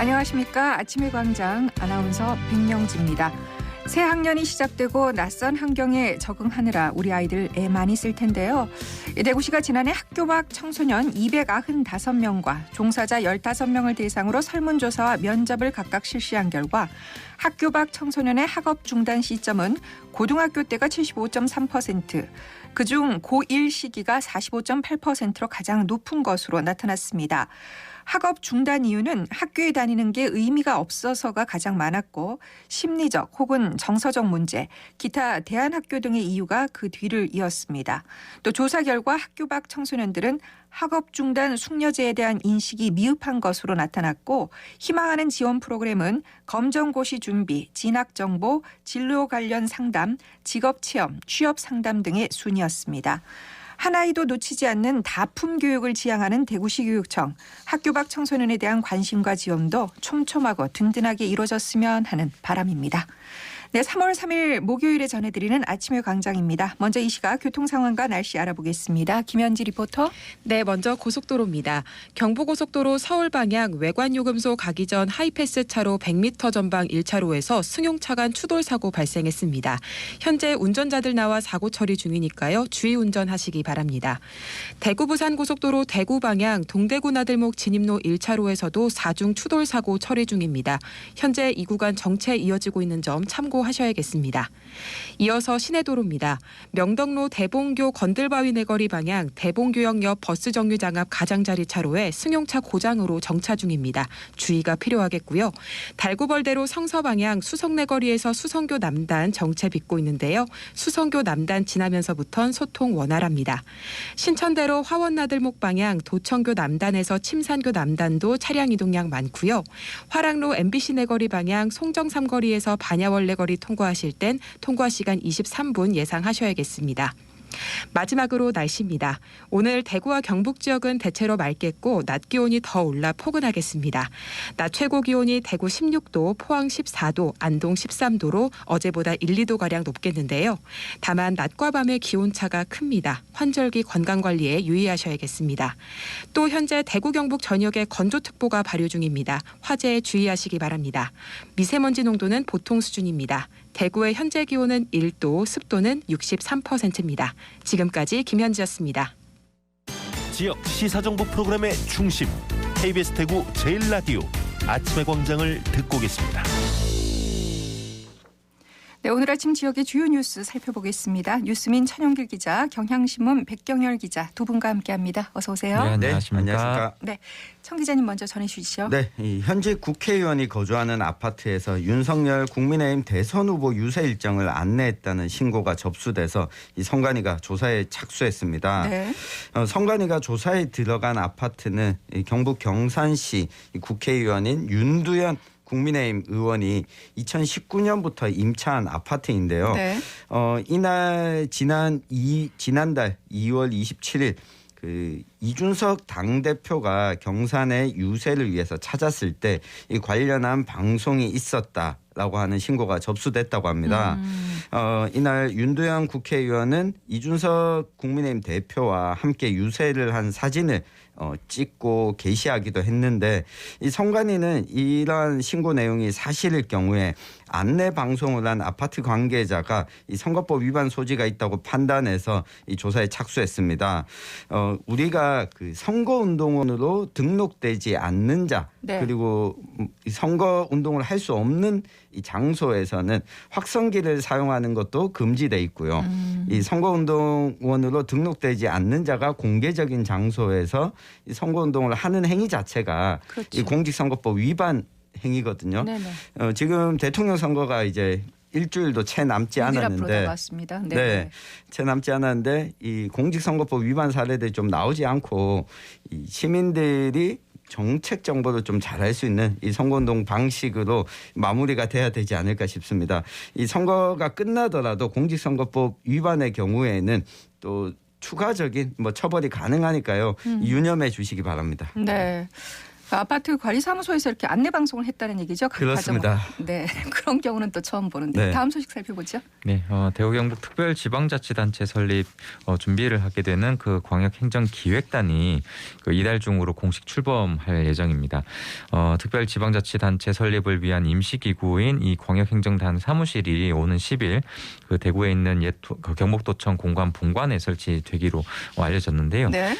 안녕하십니까. 아침의 광장 아나운서 백명지입니다. 새 학년이 시작되고 낯선 환경에 적응하느라 우리 아이들 애 많이 쓸 텐데요. 대구시가 지난해 학교 밖 청소년 295명과 종사자 15명을 대상으로 설문조사와 면접을 각각 실시한 결과 학교 밖 청소년의 학업 중단 시점은 고등학교 때가 75.3%, 그중 고1 시기가 45.8%로 가장 높은 것으로 나타났습니다. 학업 중단 이유는 학교에 다니는 게 의미가 없어서가 가장 많았고 심리적 혹은 정서적 문제, 기타 대안학교 등의 이유가 그 뒤를 이었습니다. 또 조사 결과 학교 밖 청소년들은 학업 중단 숙려제에 대한 인식이 미흡한 것으로 나타났고 희망하는 지원 프로그램은 검정고시 준비, 진학정보, 진로 관련 상담, 직업체험, 취업 상담 등의 순이었습니다. 한 아이도 놓치지 않는 다품 교육을 지향하는 대구시 교육청, 학교 밖 청소년에 대한 관심과 지원도 촘촘하고 든든하게 이루어졌으면 하는 바람입니다. 네, 3월 3일 목요일에 전해드리는 아침의 광장입니다. 먼저 이 시각 교통 상황과 날씨 알아보겠습니다. 김현지 리포터. 네, 먼저 고속도로입니다. 경부고속도로 서울 방향 외관요금소 가기 전 하이패스 차로 100m 전방 1차로에서 승용차 간 추돌 사고 발생했습니다. 현재 운전자들 나와 사고 처리 중이니까요. 주의 운전하시기 바랍니다. 대구 부산고속도로 대구 방향 동대구 나들목 진입로 1차로에서도 4중 추돌 사고 처리 중입니다. 현재 이 구간 정체 이어지고 있는 점 참고하셔야겠습니다. 이어서 시내도로입니다. 명덕로 대봉교 건들바위 내거리 방향 대봉교역 옆 버스 정류장 앞 가장자리 차로에 승용차 고장으로 정차 중입니다. 주의가 필요하겠고요. 달구벌대로 성서 방향 수성내거리에서 수성교 남단 정체 빚고 있는데요. 수성교 남단 지나면서부터는 소통 원활합니다. 신천대로 화원나들목 방향 도청교 남단에서 침산교 남단도 차량 이동량 많고요. 화랑로 MBC 내거리 방향 송정삼거리에서 반야월 내거리 통과하실 땐 통과 시간 23분 예상하셔야겠습니다. 마지막으로 날씨입니다. 오늘 대구와 경북 지역은 대체로 맑겠고 낮 기온이 더 올라 포근하겠습니다. 낮 최고 기온이 대구 16도, 포항 14도, 안동 13도로 어제보다 1, 2도가량 높겠는데요. 다만 낮과 밤의 기온차가 큽니다. 환절기 건강관리에 유의하셔야겠습니다. 또 현재 대구 경북 전역에 건조특보가 발효 중입니다. 화재에 주의하시기 바랍니다. 미세먼지 농도는 보통 수준입니다. 대구의 현재 기온은 1도, 습도는 63%입니다. 지금까지 김현지였습니다. 지역 시사정보 프로그램의 중심, KBS 대구 제일라디오 아침의 광장을 듣고 계십니다. 네, 오늘 아침 지역의 주요 뉴스 살펴보겠습니다. 뉴스민 천용길 기자, 경향신문 백경열 기자 두 분과 함께합니다. 어서 오세요. 네, 안녕하십니까. 네, 천 기자님 먼저 전해주시죠. 네, 현재 국회의원이 거주하는 아파트에서 윤석열 국민의힘 대선 후보 유세 일정을 안내했다는 신고가 접수돼서 이 선관위가 조사에 착수했습니다. 네. 선관위가 조사에 들어간 아파트는 경북 경산시 국회의원인 윤두현 국민의힘 의원이 2019년부터 임차한 아파트인데요. 네. 이날 지난달 2월 27일 이준석 당대표가 경산의 유세를 위해서 찾았을 때 이 관련한 방송이 있었다라고 하는 신고가 접수됐다고 합니다. 이날 윤두현 국회의원은 이준석 국민의힘 대표와 함께 유세를 한 사진을 찍고 게시하기도 했는데 이 선관위는 이러한 신고 내용이 사실일 경우에 안내 방송을 한 아파트 관계자가 이 선거법 위반 소지가 있다고 판단해서 이 조사에 착수했습니다. 우리가 그 선거운동원으로 등록되지 않는 자 네. 그리고 선거운동을 할 수 없는 이 장소에서는 확성기를 사용하는 것도 금지돼 있고요. 이 선거운동원으로 등록되지 않는 자가 공개적인 장소에서 이 선거운동을 하는 행위 자체가 그렇죠. 이 공직선거법 위반 행위거든요. 지금 대통령 선거가 이제 일주일도 채 남지 않았는데, 네, 채 남지 않았는데 이 공직선거법 위반 사례들이 좀 나오지 않고 이 시민들이 정책 정보를 좀 잘할 수 있는 이 선거운동 방식으로 마무리가 돼야 되지 않을까 싶습니다. 이 선거가 끝나더라도 공직선거법 위반의 경우에는 또 추가적인 처벌이 가능하니까요. 유념해 주시기 바랍니다. 네. 아파트 관리사무소에서 이렇게 안내 방송을 했다는 얘기죠? 각 그렇습니다. 가정으로. 네, 그런 경우는 또 처음 보는데 네. 다음 소식 살펴보죠. 네, 대구 경북 특별지방자치단체 설립 준비를 하게 되는 그 광역행정기획단이 이달 중으로 공식 출범할 예정입니다. 특별지방자치단체 설립을 위한 임시기구인 이 광역행정단 사무실이 오는 10일 그 대구에 있는 그 경북도청 공관 본관에 설치되기로 알려졌는데요. 네.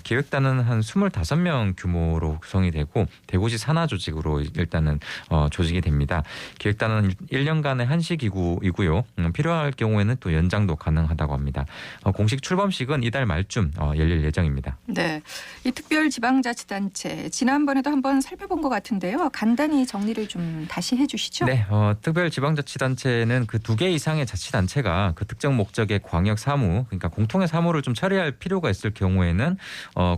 기획단은 한 25명 규모로 구성이 되고 대구시 산하 조직으로 일단은 조직이 됩니다. 기획단은 1년간의 한시기구이고요. 필요할 경우에는 또 연장도 가능하다고 합니다. 공식 출범식은 이달 말쯤 열릴 예정입니다. 네, 이 특별지방자치단체 지난번에도 한번 살펴본 것 같은데요. 간단히 정리를 좀 다시 해주시죠. 네, 특별지방자치단체는 그 2개 이상의 자치단체가 그 특정 목적의 광역 사무, 그러니까 공통의 사무를 좀 처리할 필요가 있을 경우에는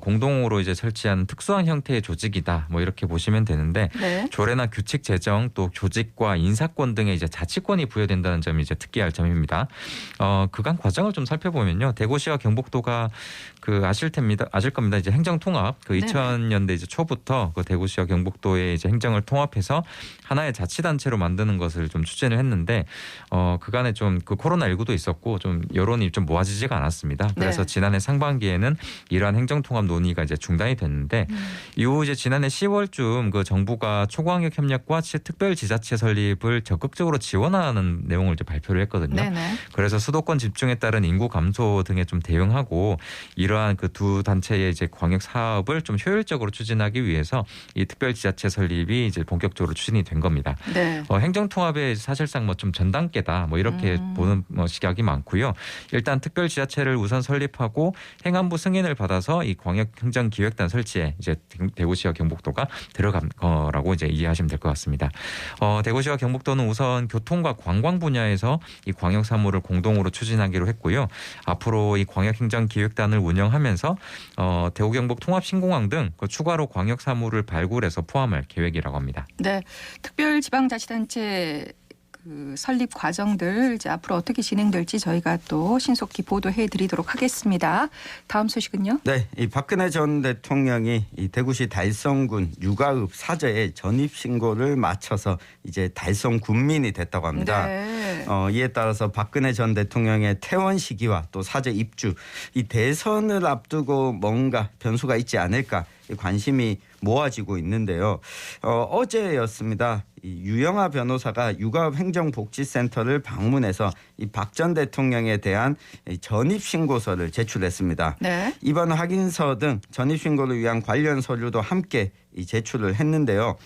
공동으로 이제 설치한 특수한 형태의 조직이다. 뭐 이렇게 보시면 되는데 네. 조례나 규칙 제정 또 조직과 인사권 등의 이제 자치권이 부여된다는 점이 이제 특기할 점입니다. 그간 과정을 좀 살펴보면요, 대구시와 경북도가 그 아실 겁니다. 이제 행정통합 그 2000년대 이제 초부터 그 대구시와 경북도의 이제 행정을 통합해서 하나의 자치단체로 만드는 것을 좀 추진을 했는데 그간에 좀 그 코로나19도 있었고 좀 여론이 좀 모아지지가 않았습니다. 그래서 지난해 상반기에는 이러한 행정통합 논의가 이제 중단이 됐는데 이후 이제 지난해 10월쯤 그 정부가 초광역 협력과 특별지자체 설립을 적극적으로 지원하는 내용을 이제 발표를 했거든요. 네네. 그래서 수도권 집중에 따른 인구 감소 등에 좀 대응하고 이러한 그 두 단체의 이제 광역 사업을 좀 효율적으로 추진하기 위해서 이 특별지자체 설립이 이제 본격적으로 추진이 된 겁니다. 네. 행정통합의 사실상 뭐 좀 전 단계다 뭐 이렇게 보는 시각이 많고요. 일단 특별지자체를 우선 설립하고 행안부 승인을 받아서 이 광역행정기획단 설치에 이제 대구시와 경북도가 들어간 거라고 이제 이해하시면 될 것 같습니다. 대구시와 경북도는 우선 교통과 관광 분야에서 이 광역 사무를 공동으로 추진하기로 했고요. 앞으로 이 광역행정기획단을 운영하면서 대구 경북 통합신공항 등 추가로 광역 사무를 발굴해서 포함할 계획이라고 합니다. 네, 특별지방자치단체 그 설립 과정들 이제 앞으로 어떻게 진행될지 저희가 또 신속히 보도해드리도록 하겠습니다. 다음 소식은요? 네, 이 박근혜 전 대통령이 이 대구시 달성군 육아읍 사저에 전입 신고를 마쳐서 이제 달성 군민이 됐다고 합니다. 네. 이에 따라서 박근혜 전 대통령의 퇴원 시기와 또 사저 입주, 이 대선을 앞두고 뭔가 변수가 있지 않을까 관심이 모아지고 있는데요. 어제였습니다. 이 유영아 변호사가 육아읍 행정복지센터를 방문해서 이 박 전 대통령에 대한 전입신고서를 제출했습니다. 네. 입원 확인서 등 전입신고를 위한 관련 서류도 함께 제출을 했는데요.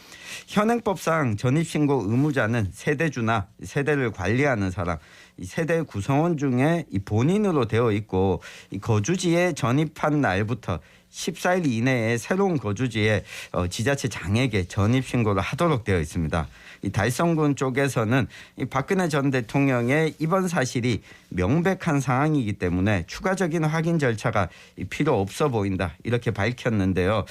현행법상 전입신고 의무자는 세대주나 세대를 관리하는 사람, 이 세대 구성원 중에 이 본인으로 되어 있고 이 거주지에 전입한 날부터 14일 이내에 새로운 거주지에 지자체 장에게 전입신고를 하도록 되어 있습니다. 이 달성군 쪽에서는 이 박근혜 전 대통령의 입원 사실이 명백한 상황이기 때문에 추가적인 확인 절차가 필요 없어 보인다 이렇게 밝혔는데요.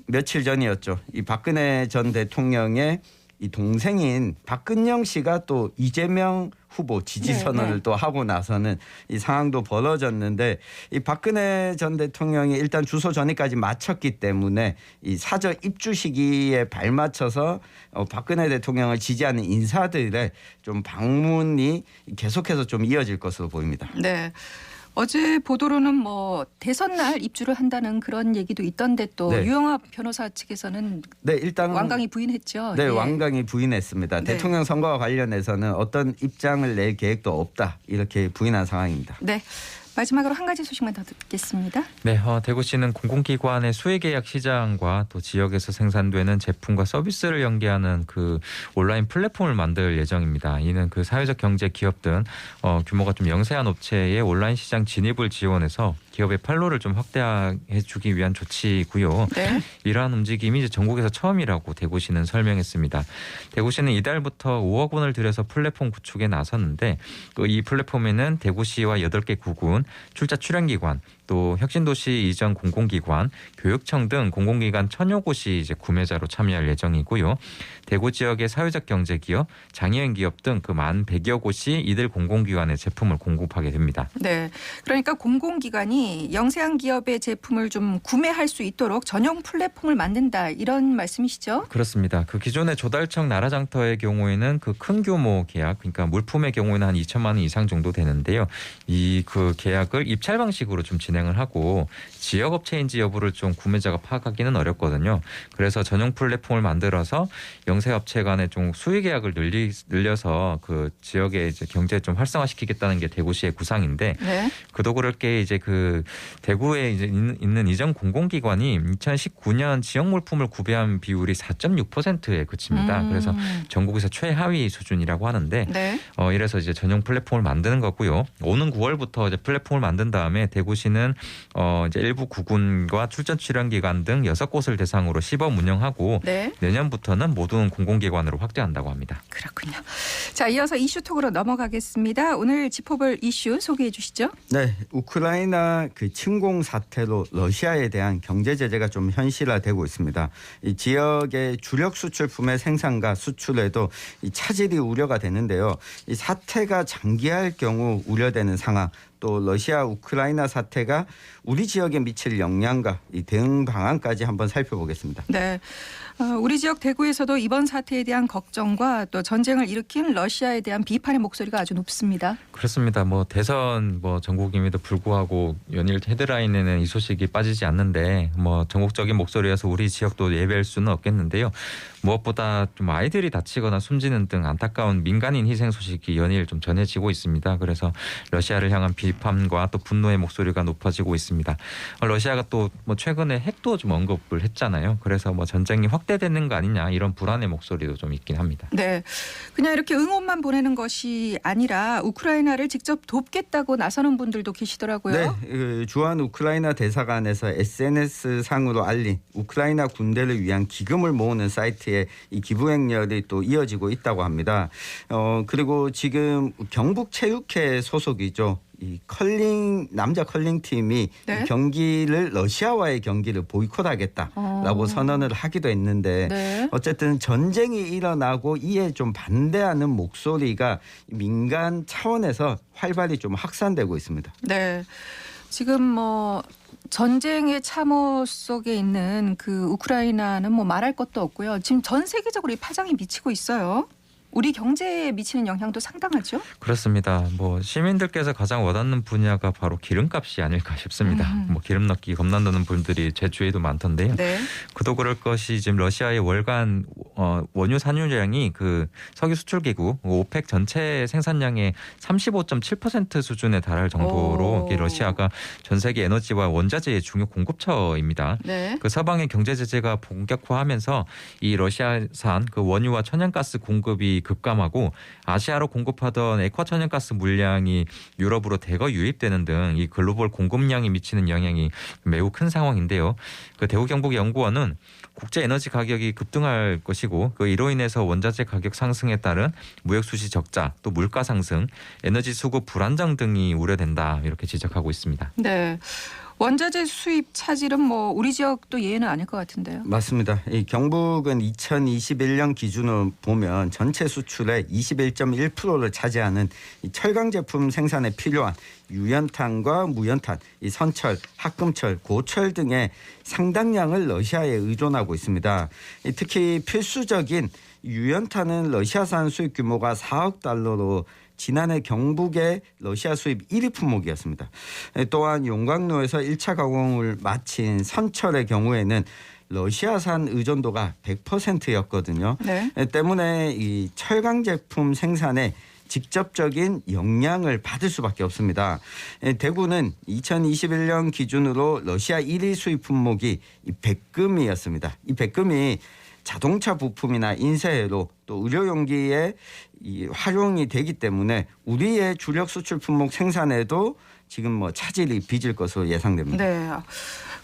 며칠 전이었죠. 이 박근혜 전 대통령의 이 동생인 박근영 씨가 또 이재명 후보 지지 선언을 또 하고 나서는 이 상황도 벌어졌는데 이 박근혜 전 대통령이 일단 주소 전입까지 마쳤기 때문에 이 사저 입주 시기에 발맞춰서 박근혜 대통령을 지지하는 인사들의 좀 방문이 계속해서 좀 이어질 것으로 보입니다. 네. 어제 보도로는 뭐 대선 날 입주를 한다는 그런 얘기도 있던데 또 유영아 변호사 측에서는 일단 완강히 부인했죠. 네, 완강히 부인했습니다. 대통령 선거와 관련해서는 어떤 입장을 낼 계획도 없다 이렇게 부인한 상황입니다. 네. 마지막으로 한 가지 소식만 더 듣겠습니다. 네, 대구시는 공공기관의 수의계약 시장과 또 지역에서 생산되는 제품과 서비스를 연계하는 그 온라인 플랫폼을 만들 예정입니다. 이는 그 사회적 경제 기업 등 규모가 좀 영세한 업체의 온라인 시장 진입을 지원해서 기업의 판로를 좀 확대해주기 위한 조치고요. 네. 이러한 움직임이 이제 전국에서 처음이라고 대구시는 설명했습니다. 대구시는 이달부터 5억 원을 들여서 플랫폼 구축에 나섰는데 이 플랫폼에는 대구시와 8개 구군 출자 출연기관, 또 혁신도시 이전 공공기관, 교육청 등 공공기관 1,000여 곳이 이제 구매자로 참여할 예정이고요. 대구 지역의 사회적 경제기업, 장애인 기업 등 그 만 100여 곳이 이들 공공기관의 제품을 공급하게 됩니다. 네, 그러니까 공공기관이 영세한 기업의 제품을 좀 구매할 수 있도록 전용 플랫폼을 만든다 이런 말씀이시죠? 그렇습니다. 그 기존의 조달청 나라장터의 경우에는 그 큰 규모 계약, 그러니까 물품의 경우에는 한 2천만 원 이상 정도 되는데요. 이 그 계약을 입찰 방식으로 좀 진행을 하고 지역 업체인지 여부를 좀 구매자가 파악하기는 어렵거든요. 그래서 전용 플랫폼을 만들어서 영세 업체 간의 좀 수의 계약을 늘려서 그 지역의 이제 경제를 좀 활성화시키겠다는 게 대구시의 구상인데 네. 그도 그럴 게 이제 그 대구에 이제 있는 이전 공공기관이 2019년 지역 물품을 구매한 비율이 4.6%에 그칩니다. 그래서 전국에서 최하위 수준이라고 하는데 네. 이래서 이제 전용 플랫폼을 만드는 거고요. 오는 9월부터 이제 플랫폼을 만든 다음에 대구시는 이제 일부 구군과 출전 출연 기관 등 6곳을 대상으로 시범 운영하고 네. 내년부터는 모든 공공기관으로 확대한다고 합니다. 그렇군요. 자, 이어서 이슈톡으로 넘어가겠습니다. 오늘 짚어볼 이슈 소개해 주시죠. 네, 우크라이나 그 침공 사태로 러시아에 대한 경제 제재가 좀 현실화되고 있습니다. 이 지역의 주력 수출품의 생산과 수출에도 이 차질이 우려가 되는데요. 이 사태가 장기화할 경우 우려되는 상황, 또 러시아 우크라이나 사태가 우리 지역에 미칠 영향과 이 대응 방안까지 한번 살펴보겠습니다. 네. 우리 지역 대구에서도 이번 사태에 대한 걱정과 또 전쟁을 일으킨 러시아에 대한 비판의 목소리가 아주 높습니다. 그렇습니다. 뭐 대선 전국임에도 불구하고 연일 헤드라인에는 이 소식이 빠지지 않는데 전국적인 목소리여서 우리 지역도 예외일 수는 없겠는데요. 무엇보다 좀 아이들이 다치거나 숨지는 등 안타까운 민간인 희생 소식이 연일 좀 전해지고 있습니다. 그래서 러시아를 향한 비판과 또 분노의 목소리가 높아지고 있습니다. 러시아가 또 최근에 핵도 좀 언급을 했잖아요. 그래서 전쟁이 확대되는 거 아니냐 이런 불안의 목소리도 좀 있긴 합니다. 네, 그냥 이렇게 응원만 보내는 것이 아니라 우크라이나를 직접 돕겠다고 나서는 분들도 계시더라고요. 네, 그 주한 우크라이나 대사관에서 SNS 상으로 알린 우크라이나 군대를 위한 기금을 모으는 사이트에 이 기부 행렬이 또 이어지고 있다고 합니다. 그리고 지금 경북체육회 소속이죠. 이 남자 컬링 팀이 네? 러시아와의 경기를 보이콧하겠다라고 선언을 하기도 했는데 네. 어쨌든 전쟁이 일어나고 이에 좀 반대하는 목소리가 민간 차원에서 활발히 좀 확산되고 있습니다. 네. 지금 전쟁의 참호 속에 있는 그 우크라이나는 말할 것도 없고요. 지금 전 세계적으로 이 파장이 미치고 있어요. 우리 경제에 미치는 영향도 상당하죠. 그렇습니다. 시민들께서 가장 와닿는 분야가 바로 기름값이 아닐까 싶습니다. 기름 넣기 겁난다는 분들이 제 주위에도 많던데요. 네. 그도 그럴 것이 지금 러시아의 월간 원유 산유량이 그 석유 수출기구 오펙 전체 생산량의 35.7% 수준에 달할 정도로 러시아가 전 세계 에너지와 원자재의 중요 공급처입니다. 네. 그 서방의 경제 제재가 본격화하면서 이 러시아산 그 원유와 천연가스 공급이 급감하고 아시아로 공급하던 액화 천연가스 물량이 유럽으로 대거 유입되는 등 이 글로벌 공급량이 미치는 영향이 매우 큰 상황인데요. 그 대구경북연구원은 국제 에너지 가격이 급등할 것이고 이로 인해서 원자재 가격 상승에 따른 무역 수지 적자, 또 물가 상승, 에너지 수급 불안정 등이 우려된다 이렇게 지적하고 있습니다. 네. 원자재 수입 차질은 우리 지역도 예외는 아닐 것 같은데요. 맞습니다. 이 경북은 2021년 기준으로 보면 전체 수출의 21.1%를 차지하는 이 철강 제품 생산에 필요한 유연탄과 무연탄, 이 선철, 합금철, 고철 등의 상당량을 러시아에 의존하고 있습니다. 특히 필수적인 유연탄은 러시아산 수입 규모가 4억 달러로 지난해 경북의 러시아 수입 1위 품목이었습니다. 또한 용광로에서 1차 가공을 마친 선철의 경우에는 러시아산 의존도가 100%였거든요. 네. 때문에 이 철강 제품 생산에 직접적인 영향을 받을 수밖에 없습니다. 대구는 2021년 기준으로 러시아 1위 수입 품목이 이 백금이었습니다. 이 백금이 자동차 부품이나 인쇄로 또 의료용기에 활용이 되기 때문에 우리의 주력 수출 품목 생산에도 지금 차질이 빚을 것으로 예상됩니다. 네.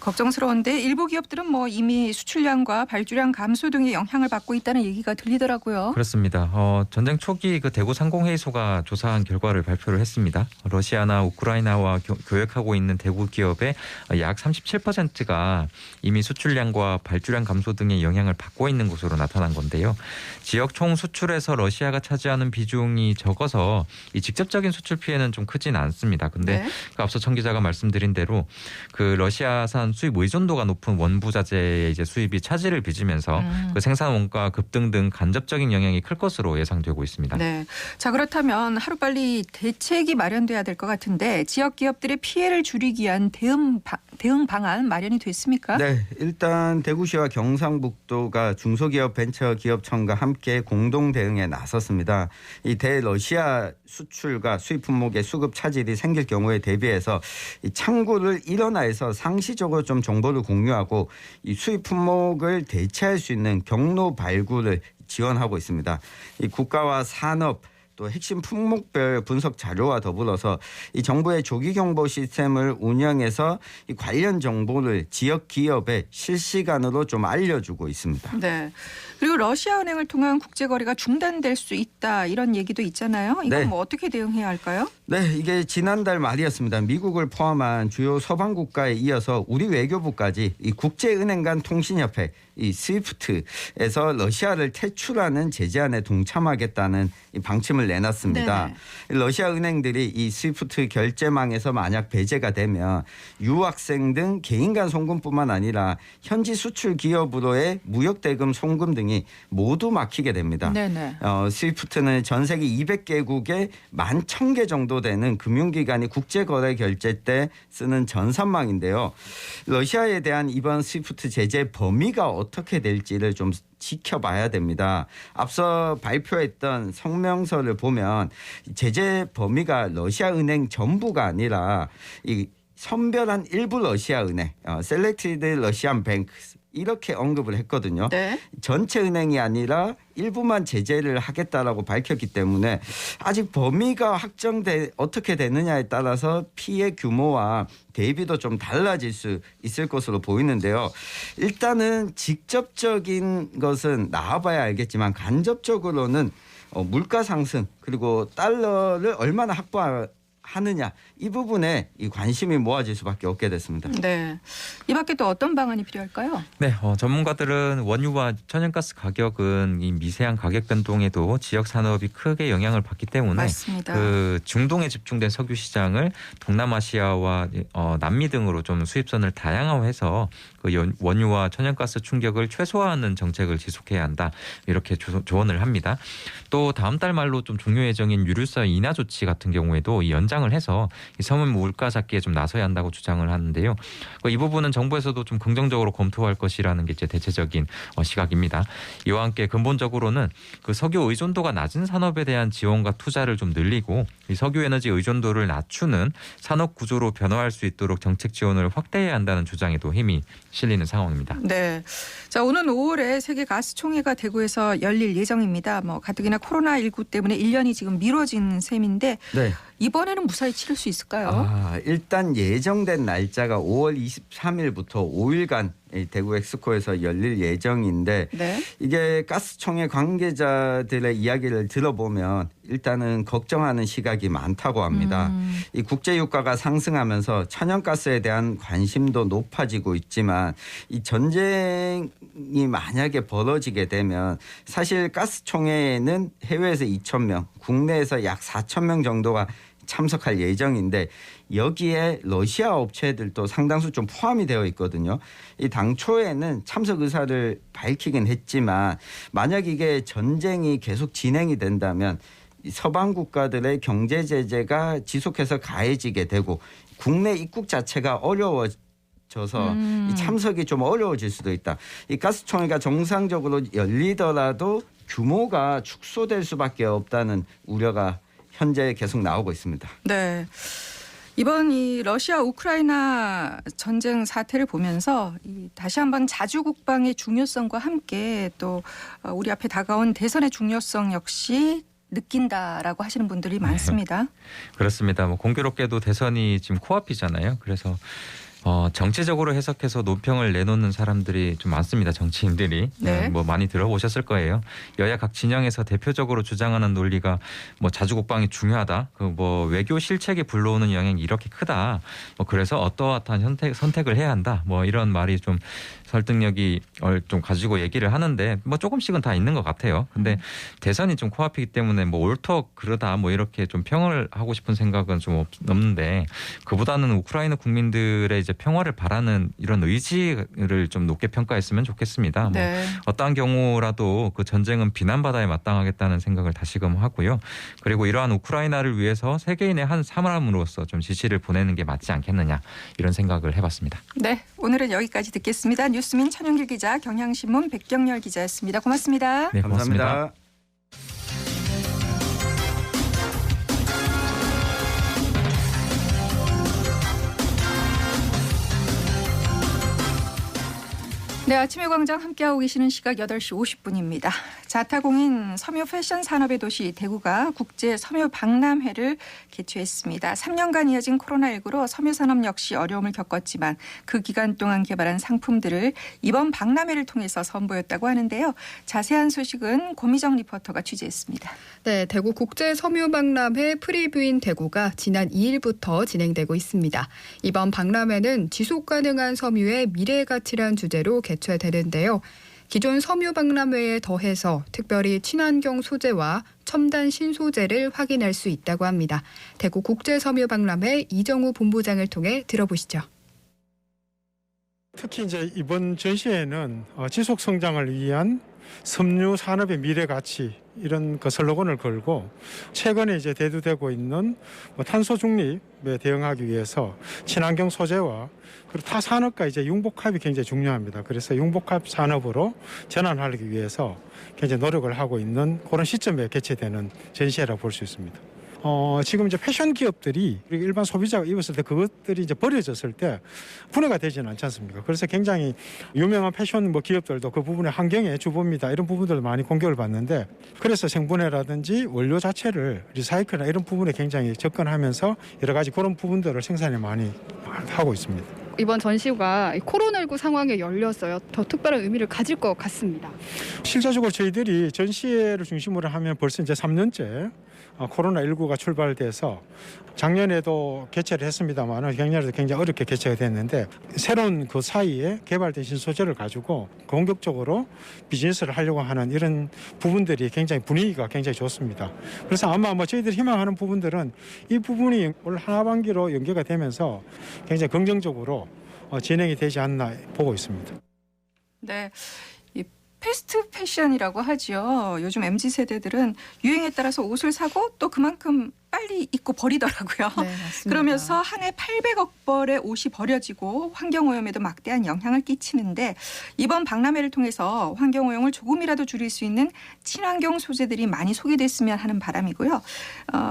걱정스러운데 일부 기업들은 뭐 이미 수출량과 발주량 감소 등의 영향을 받고 있다는 얘기가 들리더라고요. 그렇습니다. 전쟁 초기 그 대구 상공회의소가 조사한 결과를 발표를 했습니다. 러시아나 우크라이나와 교역하고 있는 대구 기업의 약 37%가 이미 수출량과 발주량 감소 등의 영향을 받고 있는 것으로 나타난 건데요. 지역 총 수출에서 러시아가 차지하는 비중이 적어서 이 직접적인 수출 피해는 좀 크진 않습니다. 근데 그 앞서 청 기자가 말씀드린 대로 그 러시아산 수입 의존도가 높은 원부 자재의 이제 수입이 차질을 빚으면서 그 생산 원가 급등 등 간접적인 영향이 클 것으로 예상되고 있습니다. 네. 자, 그렇다면 하루빨리 대책이 마련돼야 될 것 같은데 지역 기업들의 피해를 줄이기 위한 대응 방안 마련이 됐습니까? 네, 일단 대구시와 경상북도가 중소기업벤처기업청과 함께 공동 대응에 나섰습니다. 이 대러시아 수출과 수입 품목의 수급 차질이 생길 경우에 대비해서 이 창구를 일원화해서 상시적으로 좀 정보를 공유하고 이 수입 품목을 대체할 수 있는 경로 발굴을 지원하고 있습니다. 이 국가와 산업 또 핵심 품목별 분석 자료와 더불어서 이 정부의 조기 경보 시스템을 운영해서 이 관련 정보를 지역 기업에 실시간으로 좀 알려주고 있습니다. 네. 그리고 러시아 은행을 통한 국제 거래가 중단될 수 있다 이런 얘기도 있잖아요. 이건 네. 뭐 어떻게 대응해야 할까요? 네, 이게 지난달 말이었습니다. 미국을 포함한 주요 서방 국가에 이어서 우리 외교부까지 이 국제은행 간 통신협회 이 스위프트에서 러시아를 퇴출하는 제재안에 동참하겠다는 이 방침을 내놨습니다. 네네. 러시아 은행들이 이 스위프트 결제망에서 만약 배제가 되면 유학생 등 개인 간 송금뿐만 아니라 현지 수출 기업으로의 무역 대금 송금 등이 모두 막히게 됩니다. 네네. 스위프트는 전 세계 200개국에 11,000개 정도 되는 금융기관이 국제거래 결제 때 쓰는 전산망인데요. 러시아에 대한 이번 스위프트 제재 범위가 어떻게 될지를 좀 지켜봐야 됩니다. 앞서 발표했던 성명서를 보면 제재 범위가 러시아 은행 전부가 아니라 이 선별한 일부 러시아 은행, Selected Russian Banks 이렇게 언급을 했거든요. 네. 전체 은행이 아니라 일부만 제재를 하겠다라고 밝혔기 때문에 아직 범위가 어떻게 되느냐에 따라서 피해 규모와 대비도 좀 달라질 수 있을 것으로 보이는데요. 일단은 직접적인 것은 나와봐야 알겠지만 간접적으로는 물가 상승 그리고 달러를 얼마나 확보하느냐 이 부분에 이 관심이 모아질 수밖에 없게 됐습니다. 네, 이 밖에 또 어떤 방안이 필요할까요? 네, 전문가들은 원유와 천연가스 가격은 이 미세한 가격 변동에도 지역 산업이 크게 영향을 받기 때문에 맞습니다. 그 중동에 집중된 석유 시장을 동남아시아와 남미 등으로 좀 수입선을 다양화해서 그 원유와 천연가스 충격을 최소화하는 정책을 지속해야 한다 이렇게 조언을 합니다. 또 다음 달 말로 좀 종료 예정인 유류세 인하 조치 같은 경우에도 연장을 해서 이 서문 물가 잡기에 좀 나서야 한다고 주장을 하는데요. 이 부분은 정부에서도 좀 긍정적으로 검토할 것이라는 게 이제 대체적인 시각입니다. 이와 함께 근본적으로는 그 석유 의존도가 낮은 산업에 대한 지원과 투자를 좀 늘리고 이 석유 에너지 의존도를 낮추는 산업 구조로 변화할 수 있도록 정책 지원을 확대해야 한다는 주장에도 힘이 실리는 상황입니다. 네. 자, 오는 5월에 세계 가스 총회가 대구에서 열릴 예정입니다. 가뜩이나 코로나19 때문에 1년이 지금 미뤄진 셈인데 네. 이번에는 무사히 치를 수 있을까요? 일단 예정된 날짜가 5월 23일부터 5일간 대구 엑스코에서 열릴 예정인데 네. 이게 가스총회 관계자들의 이야기를 들어보면 일단은 걱정하는 시각이 많다고 합니다. 이 국제유가가 상승하면서 천연가스에 대한 관심도 높아지고 있지만 이 전쟁이 만약에 벌어지게 되면 사실 가스총회에는 해외에서 2,000명, 국내에서 약 4,000명 정도가 참석할 예정인데 여기에 러시아 업체들도 상당수 좀 포함이 되어 있거든요. 이 당초에는 참석 의사를 밝히긴 했지만 만약 이게 전쟁이 계속 진행이 된다면 서방 국가들의 경제 제재가 지속해서 가해지게 되고 국내 입국 자체가 어려워져서 이 참석이 좀 어려워질 수도 있다. 이 가스총회가 정상적으로 열리더라도 규모가 축소될 수밖에 없다는 우려가 현재 계속 나오고 있습니다. 네. 이번 이 러시아 우크라이나 전쟁 사태를 보면서 다시 한번 자주 국방의 중요성과 함께 또 우리 앞에 다가온 대선의 중요성 역시 느낀다라고 하시는 분들이 많습니다. 그렇습니다. 공교롭게도 대선이 지금 코앞이잖아요. 그래서 정치적으로 해석해서 논평을 내놓는 사람들이 좀 많습니다. 정치인들이. 네. 뭐 많이 들어보셨을 거예요. 여야 각 진영에서 대표적으로 주장하는 논리가 뭐 자주국방이 중요하다. 그 뭐 외교 실책에 불러오는 영향이 이렇게 크다. 뭐 그래서 어떠한 선택을 해야 한다. 뭐 이런 말이 좀 설득력이 좀 가지고 얘기를 하는데 뭐 조금씩은 다 있는 것 같아요. 근데 대선이 좀 코앞이기 때문에 뭐 옳다 그러다 뭐 이렇게 좀 평을 하고 싶은 생각은 좀 없는데 그보다는 우크라이나 국민들의 이제 평화를 바라는 이런 의지를 좀 높게 평가했으면 좋겠습니다. 네. 뭐 어떠한 경우라도 그 전쟁은 비난받아야 마땅하겠다는 생각을 다시금 하고요. 그리고 이러한 우크라이나를 위해서 세계인의 한 사람으로서 좀 지시를 보내는 게 맞지 않겠느냐 이런 생각을 해봤습니다. 네, 오늘은 여기까지 듣겠습니다. 뉴스민 천영길 기자, 경향신문 백경열 기자였습니다. 고맙습니다. 네, 고맙습니다. 감사합니다. 네, 아침의 광장 함께하고 계시는 시각 8시 50분입니다. 자타공인 섬유 패션 산업의 도시 대구가 국제 섬유 박람회를 개최했습니다. 3년간 이어진 코로나19로 섬유 산업 역시 어려움을 겪었지만 그 기간 동안 개발한 상품들을 이번 박람회를 통해서 선보였다고 하는데요. 자세한 소식은 고미정 리포터가 취재했습니다. 네, 대구 국제 섬유 박람회 프리뷰인 대구가 지난 2일부터 진행되고 있습니다. 이번 박람회는 지속 가능한 섬유의 미래 가치란 주제로 개최되는데요. 기존 섬유 박람회에 더해서 특별히 친환경 소재와 첨단 신소재를 확인할 수 있다고 합니다. 대구 국제 섬유 박람회 이정우 본부장을 통해 들어보시죠. 특히 이제 이번 전시회는 지속 성장을 위한 섬유 산업의 미래 가치 이런 그 슬로건을 걸고 최근에 이제 대두되고 있는 탄소 중립에 대응하기 위해서 친환경 소재와 그리고 타 산업과 이제 융복합이 굉장히 중요합니다. 그래서 융복합 산업으로 전환하기 위해서 굉장히 노력을 하고 있는 그런 시점에 개최되는 전시회라고 볼 수 있습니다. 지금 이제 패션 기업들이 그리고 일반 소비자가 입었을 때 그것들이 이제 버려졌을 때 분해가 되지는 않지 않습니까? 그래서 굉장히 유명한 패션 기업들도 그 부분에 환경에 주범이다 이런 부분들도 많이 공격을 받는데 그래서 생분해라든지 원료 자체를 리사이클이나 이런 부분에 굉장히 접근하면서 여러 가지 그런 부분들을 생산에 많이 하고 있습니다. 이번 전시가 코로나19 상황에 열렸어요. 더 특별한 의미를 가질 것 같습니다. 실제적으로 저희들이 전시회를 중심으로 하면 벌써 이제 3년째 코로나19가 출발돼서 작년에도 개최를 했습니다만 작년에도 굉장히 어렵게 개최가 됐는데 새로운 그 사이에 개발된 신소재를 가지고 공격적으로 비즈니스를 하려고 하는 이런 부분들이 굉장히 분위기가 굉장히 좋습니다. 그래서 아마 저희들이 희망하는 부분들은 이 부분이 올 하반기로 연계가 되면서 굉장히 긍정적으로 진행이 되지 않나 보고 있습니다. 네. 패스트 패션이라고 하죠. 요즘 MZ세대들은 유행에 따라서 옷을 사고 또 그만큼 빨리 입고 버리더라고요. 네, 맞습니다. 그러면서 한 해 800억 벌의 옷이 버려지고 환경오염에도 막대한 영향을 끼치는데 이번 박람회를 통해서 환경오염을 조금이라도 줄일 수 있는 친환경 소재들이 많이 소개됐으면 하는 바람이고요.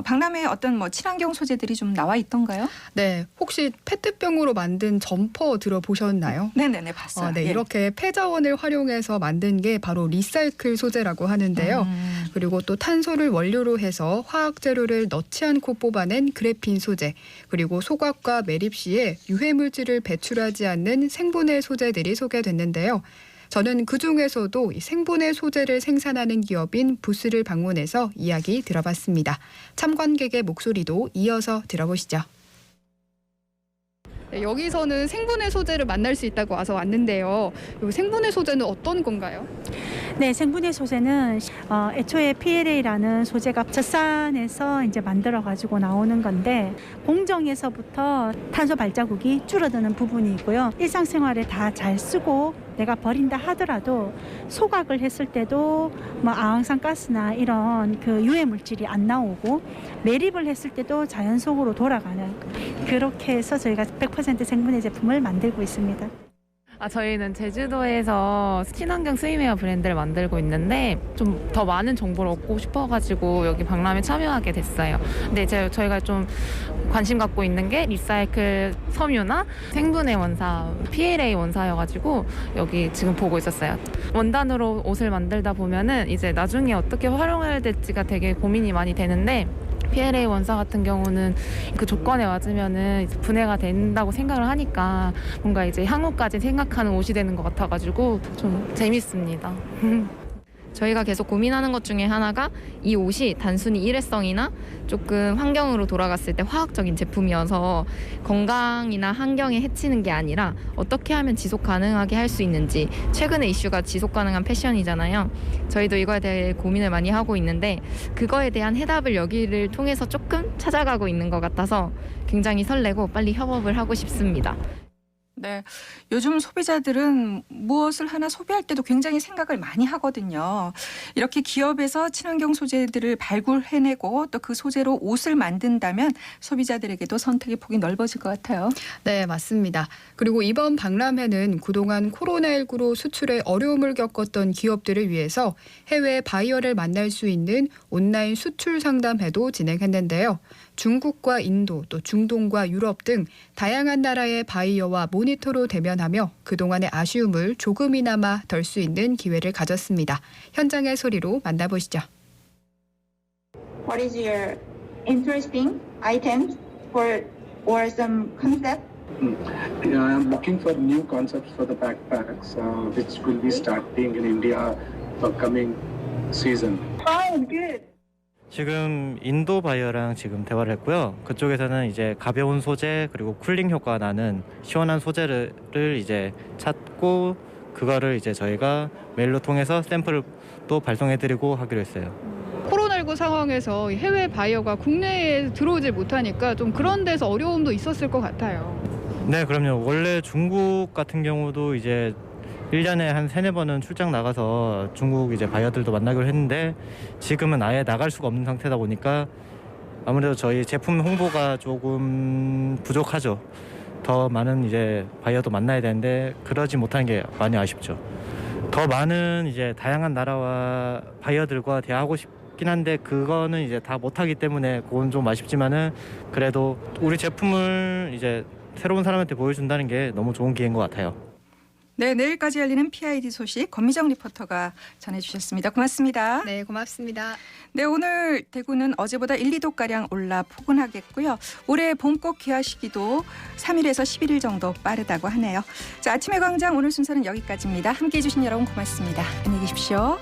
박람회에 어떤 친환경 소재들이 좀 나와 있던가요? 네, 혹시 페트병으로 만든 점퍼 들어보셨나요? 네네네, 봤어요. 네, 이렇게 폐자원을 활용해서 만든 게 바로 리사이클 소재라고 하는데요. 그리고 또 탄소를 원료로 해서 화학 재료를 넣지 않고 뽑아낸 그래핀 소재, 그리고 소각과 매립 시에 유해 물질을 배출하지 않는 생분해 소재들이 소개됐는데요. 저는 그중에서도 생분해 소재를 생산하는 기업인 부스를 방문해서 이야기 들어봤습니다. 참관객의 목소리도 이어서 들어보시죠. 네, 여기서는 생분해 소재를 만날 수 있다고 와서 왔는데요. 이 생분해 소재는 어떤 건가요? 네, 생분해 소재는 애초에 PLA라는 소재가 젖산에서 이제 만들어 가지고 나오는 건데 공정에서부터 탄소 발자국이 줄어드는 부분이 있고요. 일상생활에 다 잘 쓰고 내가 버린다 하더라도 소각을 했을 때도 아황산가스나 이런 그 유해 물질이 안 나오고 매립을 했을 때도 자연 속으로 돌아가는 그렇게 해서 저희가 100% 생분해 제품을 만들고 있습니다. 저희는 제주도에서 친환경 스위미웨어 브랜드를 만들고 있는데 좀 더 많은 정보를 얻고 싶어가지고 여기 박람회에 참여하게 됐어요. 근데 저희가 좀 관심 갖고 있는 게 리사이클 섬유나 생분해 원사, PLA 원사여가지고 여기 지금 보고 있었어요. 원단으로 옷을 만들다 보면은 이제 나중에 어떻게 활용해야 될지가 되게 고민이 많이 되는데 PLA 원사 같은 경우는 그 조건에 맞으면은 분해가 된다고 생각을 하니까 뭔가 이제 향후까지 생각하는 옷이 되는 것 같아가지고 좀 재밌습니다. 저희가 계속 고민하는 것 중에 하나가 이 옷이 단순히 일회성이나 조금 환경으로 돌아갔을 때 화학적인 제품이어서 건강이나 환경에 해치는 게 아니라 어떻게 하면 지속 가능하게 할 수 있는지, 최근의 이슈가 지속 가능한 패션이잖아요. 저희도 이거에 대해 고민을 많이 하고 있는데 그거에 대한 해답을 여기를 통해서 조금 찾아가고 있는 것 같아서 굉장히 설레고 빨리 협업을 하고 싶습니다. 네, 요즘 소비자들은 무엇을 하나 소비할 때도 굉장히 생각을 많이 하거든요. 이렇게 기업에서 친환경 소재들을 발굴해내고 또 그 소재로 옷을 만든다면 소비자들에게도 선택의 폭이 넓어질 것 같아요. 네, 맞습니다. 그리고 이번 박람회는 그동안 코로나19로 수출에 어려움을 겪었던 기업들을 위해서 해외 바이어를 만날 수 있는 온라인 수출 상담회도 진행했는데요. 중국과 인도, 또 중동과 유럽 등 다양한 나라의 바이어와 모니터로 대면하며 그동안의 아쉬움을 조금이나마 덜 수 있는 기회를 가졌습니다. 현장의 소리로 만나보시죠. What is your interesting items or some concept? Yeah, I'm looking for new concepts for the backpacks, which will be starting in India for coming season. Oh, good. 지금 인도 바이어랑 지금 대화를 했고요. 그쪽에서는 이제 가벼운 소재 그리고 쿨링 효과가 나는 시원한 소재를 이제 찾고 그거를 이제 저희가 메일로 통해서 샘플을 또 발송해드리고 하기로 했어요. 코로나19 상황에서 해외 바이어가 국내에 들어오질 못하니까 좀 그런 데서 어려움도 있었을 것 같아요. 네, 그럼요. 원래 중국 같은 경우도 이제 1년에 한 3-4번은 출장 나가서 중국 이제 바이어들도 만나기로 했는데 지금은 아예 나갈 수가 없는 상태다 보니까 아무래도 저희 제품 홍보가 조금 부족하죠. 더 많은 이제 바이어도 만나야 되는데 그러지 못하는 게 많이 아쉽죠. 더 많은 이제 다양한 나라와 바이어들과 대화하고 싶긴 한데 그거는 이제 다 못하기 때문에 그건 좀 아쉽지만은 그래도 우리 제품을 이제 새로운 사람한테 보여준다는 게 너무 좋은 기회인 것 같아요. 네, 내일까지 열리는 PID 소식 권미정 리포터가 전해주셨습니다. 고맙습니다. 네, 고맙습니다. 네, 오늘 대구는 어제보다 1-2도가량 올라 포근하겠고요. 올해 봄꽃 기화 시기도 3일에서 11일 정도 빠르다고 하네요. 자, 아침의 광장 오늘 순서는 여기까지입니다. 함께해 주신 여러분 고맙습니다. 안녕히 계십시오.